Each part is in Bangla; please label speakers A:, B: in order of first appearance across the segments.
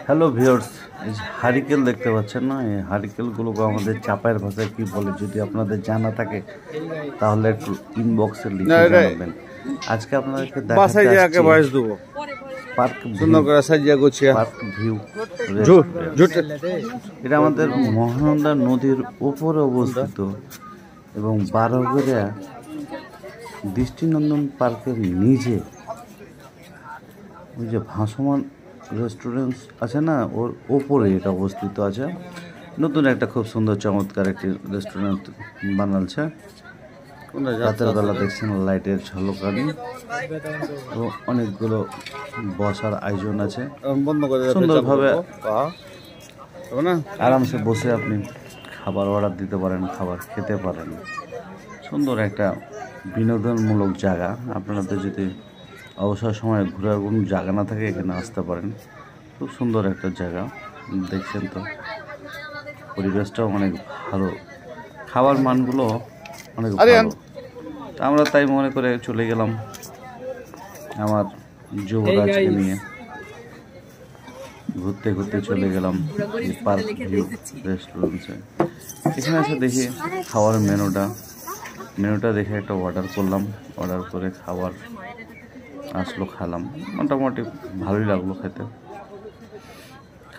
A: হ্যালো ভিউয়ার্স, এই যে হারিকেল দেখতে পাচ্ছেন না, এই হারিকেলগুলোকে আমাদের চাপায়ের ভাষায় কি বলে যদি আপনাদের জানা থাকে তাহলে একটু ইনবক্সে লিখে জানাবেন। আজকে আপনাদেরকে দেখাতে আসছি পার্ক ভিউ। এটা আমাদের মহানন্দা নদীর উপরে অবস্থিত এবং বারোগড়িয়া দৃষ্টিনন্দন পার্কের নিচে ওই যে ভাসমান রেস্টুরেন্ট আছে না, ওর ওপরে এটা অবস্থিত আছে। নতুন একটা খুব সুন্দর চমৎকার একটি রেস্টুরেন্ট বানালছে। রাতের বেলা দেখছেন লাইটের ঝলকানি এবং অনেকগুলো বসার আয়োজন আছে। সুন্দরভাবে আরামসে বসে আপনি খাবার অর্ডার দিতে পারেন, খাবার খেতে পারেন। সুন্দর একটা বিনোদনমূলক জায়গা। আপনাদের যদি অবসর সময় ঘোরার কোনো জায়গা না থাকে এখানে আসতে পারেন। খুব সুন্দর একটা জায়গা, দেখছেন তো। পরিবেশটাও অনেক ভালো, খাবার মানগুলো অনেক ভালো। আমরা তাই মনে করে চলে গেলাম আমার যুবরাজকে নিয়ে ঘুরতে ঘুরতে চলে গেলাম এই পার্ক ভিউ রেস্টুরেন্টে। এখানে এসে দেখি খাওয়ার মেনুটা দেখে একটা অর্ডার করলাম। অর্ডার করে খাবার আসলো, খেলাম। মোটামুটি ভালোই লাগলো খেতে।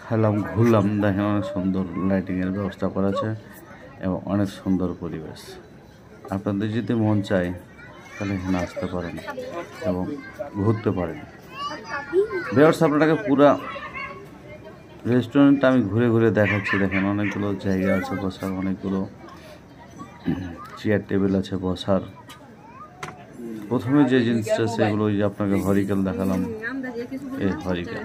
A: খেলাম, ঘুরলাম, দেখেন অনেক সুন্দর লাইটিংয়ের ব্যবস্থা করা আছে এবং অনেক সুন্দর পরিবেশ। আপনাদের যদি মন চায় তাহলে এখানে আসতে পারেন এবং ঘুরতে পারেন। ভিউয়ার্স, আপনাকে পুরা রেস্টুরেন্টটা আমি ঘুরে ঘুরে দেখাচ্ছি। দেখেন অনেকগুলো জায়গা আছে বসার, অনেকগুলো চেয়ার টেবিল আছে বসার। প্রথমে যে জিনিসটা সেগুলো ওই যে আপনাকে হরিকেল দেখালাম, এই হরিকেল।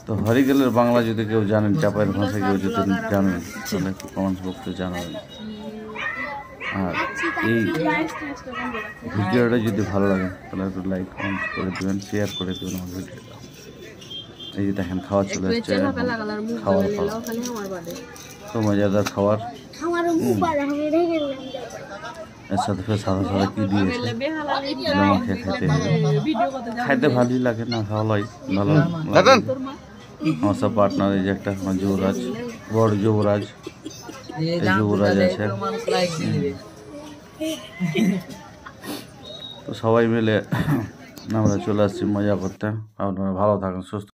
A: তো হরিকেলের বাংলা যদি কেউ জানেন, চাপায়ের ভাষায় কেউ যদি জানেন তাহলে একটু কমেন্টস বক্সে জানাবেন। আর এই ভিডিওটা যদি ভালো লাগে তাহলে একটু লাইক কমেন্ট করে দেবেন, শেয়ার করে দেবেন আমার ভিডিওটা। এই যে দেখেন খাওয়া চলে এসছে, খাওয়ার তো মজাদার খাবার। এর সাথে ফের সাদা সাদা কি দিয়েছে আমাকে খাইতে ভালোই লাগে না, ভালো লাগে। আমার সব পার্টনার, এই যে একটা আমার যুবরাজ, বড় যুবরাজ, যুবরাজ আছে। তো সবাই মিলে আমরা চলে আসছি মজা করতে। আপনারা ভালো থাকেন, সুস্থ